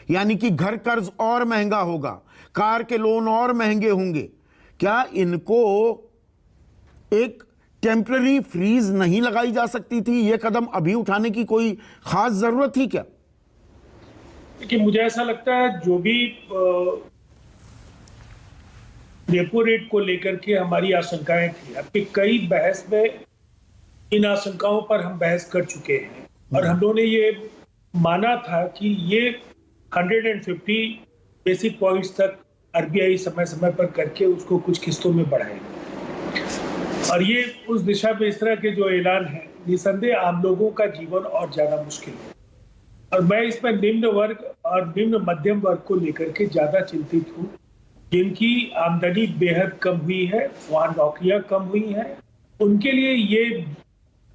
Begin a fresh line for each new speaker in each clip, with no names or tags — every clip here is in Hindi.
यानी कि घर कर्ज और महंगा होगा, कार के लोन और महंगे होंगे। क्या इनको एक टेम्पररी फ्रीज नहीं लगाई जा सकती थी? यह कदम अभी उठाने की कोई खास जरूरत थी क्या?
देखिए, मुझे ऐसा लगता है जो भी रेपो रेट को लेकर के हमारी आशंकाएं थी, आपके कई बहस में इन आशंकाओं पर हम बहस कर चुके हैं और हम लोगों ने ये माना था कि ये 150 बेसिक पॉइंट्स तक आरबीआई समय समय पर करके उसको कुछ किस्तों में बढ़ाएगा और ये उस दिशा में इस तरह के जो ऐलान है, निसंदेह आम लोगों का जीवन और ज्यादा मुश्किल है। और मैं इसमें निम्न वर्ग और निम्न मध्यम वर्ग को लेकर के ज्यादा चिंतित हूँ, जिनकी आमदनी बेहद कम हुई है, वहाँ नौकरियां कम हुई हैं, उनके लिए ये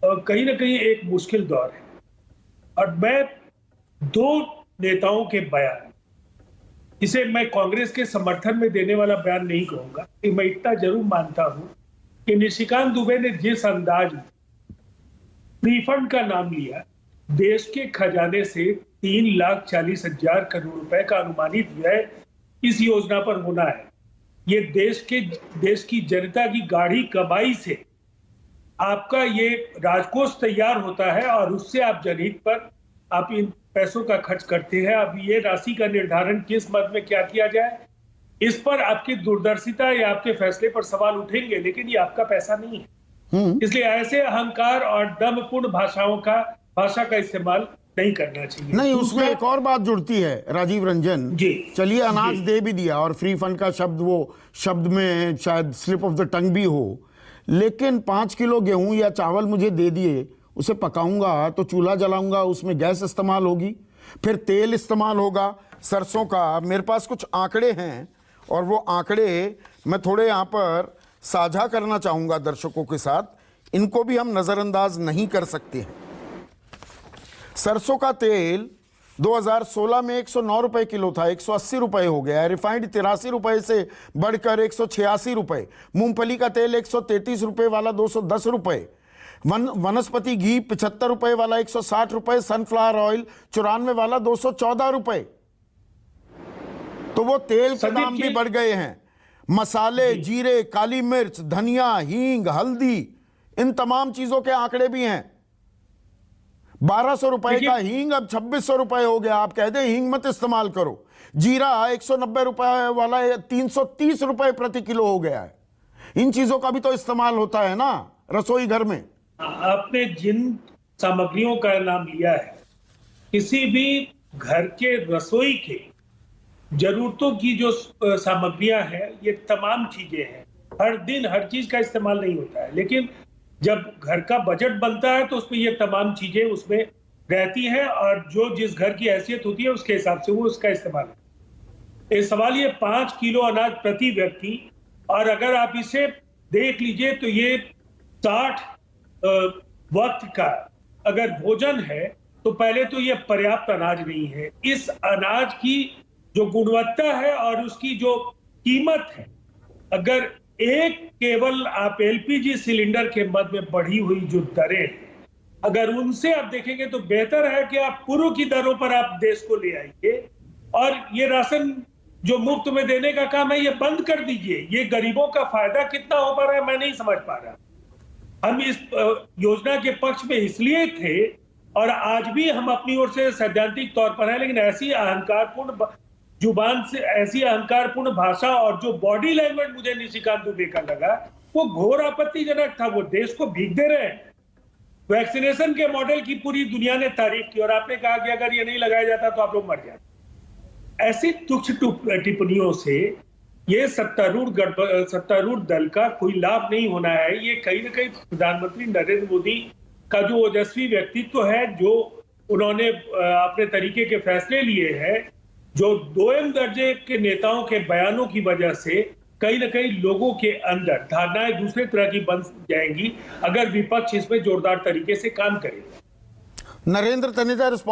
कहीं ना कहीं एक मुश्किल दौर है। और मैं दो नेताओं के बयान, इसे मैं कांग्रेस के समर्थन में देने वाला बयान नहीं कहूंगा, कि मैं इतना जरूर मानता हूं कि निशिकांत दुबे ने जिस अंदाज में रिफंड का नाम लिया, देश के खजाने से 3,40,000 करोड़ रुपए का अनुमानित व्यय इस योजना पर होना है। ये देश की जनता की गाढ़ी कमाई से आपका ये राजकोष तैयार होता है और उससे आप जनहित पर आप इन पैसों का खर्च करते हैं। अब ये राशि का निर्धारण किस मद में क्या किया जाए, इस पर आपकी दूरदर्शिता या आपके फैसले पर सवाल उठेंगे, लेकिन ये आपका पैसा नहीं है। इसलिए ऐसे अहंकार और दम्भपूर्ण भाषा का इस्तेमाल नहीं करना चाहिए।
नहीं, उसमें एक और बात जुड़ती है राजीव रंजन जी। चलिए, अनाज दे भी दिया और फ्री फंड का शब्द, वो शब्द में शायद स्लिप ऑफ द टंग भी हो, लेकिन 5 किलो गेहूं या चावल मुझे दे दिए, उसे पकाऊंगा तो चूल्हा जलाऊंगा, उसमें गैस इस्तेमाल होगी, फिर तेल इस्तेमाल होगा सरसों का। मेरे पास कुछ आंकड़े हैं और वो आंकड़े मैं थोड़े यहाँ पर साझा करना चाहूँगा दर्शकों के साथ, इनको भी हम नज़रअंदाज नहीं कर सकते हैं। सरसों का तेल 2016 में 109 रुपए किलो था, 180 रुपए हो गया है। रिफाइंड 83 रुपए से बढ़कर 186 रुपए। मूंगफली का तेल 133 रुपए वाला 210 रुपए। वनस्पति घी 75 रुपए वाला 160 रुपए। सनफ्लावर ऑयल 94 वाला 214 रुपए। तो वो तेल के दाम भी बढ़ गए हैं। मसाले, जीरे, काली मिर्च, धनिया, हींग, हल्दी, इन तमाम चीजों के आंकड़े भी हैं। 1200 रुपए का हींग अब 2600 रुपए हो गया। आप कहते हैं हींग मत इस्तेमाल करो। जीरा 190 रुपए वाला 330 रुपए प्रति किलो हो गया है। इन चीजों का भी तो इस्तेमाल होता है ना रसोई घर में।
आपने जिन सामग्रियों का नाम लिया है, किसी भी घर के रसोई के जरूरतों की जो सामग्रियां हैं, ये तमाम चीजें हैं। हर दिन हर चीज का इस्तेमाल नहीं होता है, लेकिन जब घर का बजट बनता है तो उसमें ये तमाम चीजें उसमें रहती हैं और जो जिस घर की हैसियत होती है उसके हिसाब से वो उसका इस्तेमाल है। सवाल ये 5 किलो अनाज प्रति व्यक्ति, और अगर आप इसे देख लीजिए तो ये 60 वक्त का अगर भोजन है तो पहले तो ये पर्याप्त अनाज नहीं है। इस अनाज की जो गुणवत्ता है और उसकी जो कीमत है, अगर एक केवल आप एलपीजी सिलेंडर के मद में बढ़ी हुई जो दरें हैं, अगर उनसे आप देखेंगे तो बेहतर है कि आप पूर्व की दरों पर आप देश को ले आइए और ये राशन जो मुफ्त में देने का काम है ये बंद कर दीजिए। ये गरीबों का फायदा कितना हो पा रहा है मैं नहीं समझ पा रहा। हम इस योजना के पक्ष में इसलिए थे और आज भी हम अपनी ओर से सैद्धांतिक तौर पर है, लेकिन ऐसी अहंकारपूर्ण जुबान से, ऐसी अहंकारपूर्ण भाषा और जो बॉडी लैंग्वेज मुझे निशिकांत दुबे का लगा वो घोर आपत्तिजनक था। वो देश को भीग दे रहे हैं। वैक्सीनेशन के मॉडल की पूरी दुनिया ने तारीफ की और आपने कहा कि अगर ये नहीं लगाया जाता तो आप लोग मर जाते। ऐसी तुच्छ टिप्पणियों से ये सत्तारूढ़ दल का कोई लाभ नहीं होना है। ये कहीं ना कहीं प्रधानमंत्री नरेंद्र मोदी का जो ओजस्वी व्यक्तित्व है, जो उन्होंने अपने तरीके के फैसले लिए हैं, जो दोयम दर्जे के नेताओं के बयानों की वजह से कहीं ना कहीं लोगों के अंदर धारणाएं दूसरे तरह की बन जाएंगी अगर विपक्ष इसमें जोरदार तरीके से काम करेगा।
नरेंद्र तनेजा रिस्पॉन्ड